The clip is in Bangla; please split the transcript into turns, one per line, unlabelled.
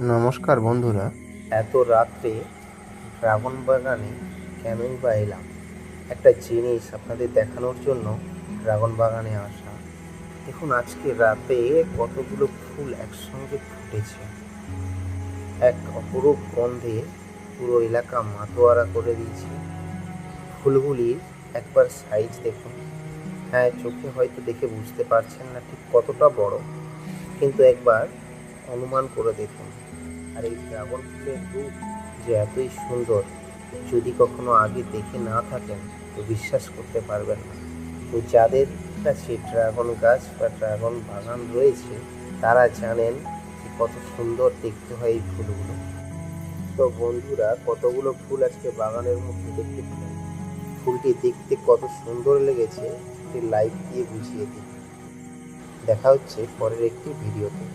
নমস্কার বন্ধুরা।
এত রাত্রে ড্রাগন বাগানে কেনই বা এলাম? একটা জিনিস আপনাদের দেখানোর জন্য ড্রাগন বাগানে আসা। দেখুন, আজকে রাতে কতগুলো ফুল একসঙ্গে ফুটেছে। এক অপরূপ গন্ধে পুরো এলাকা মাতোয়ারা করে দিয়েছে। ফুলগুলির একবার সাইজ দেখুন। হ্যাঁ, চোখে হয়তো দেখে বুঝতে পারছেন না ঠিক কতটা বড়, কিন্তু একবার অনুমান করে দেখুন। আর এই ড্রাগন ফুলের রূপ যে এতই সুন্দর, যদি কখনো আগে দেখে না থাকেন তো বিশ্বাস করতে পারবেন না। তো যাদের কাছে ড্রাগন গাছ বা ড্রাগন বাগান রয়েছে তারা জানেন যে কত সুন্দর দেখতে হয় এই ফুলগুলো। তো বন্ধুরা, কতগুলো ফুল আজকে বাগানের মধ্যে দেখতে পেলেন। ফুলটি দেখতে কত সুন্দর লেগেছে একটি লাইক দিয়ে বুঝিয়ে দিন। দেখা হচ্ছে পরের একটি ভিডিওতে।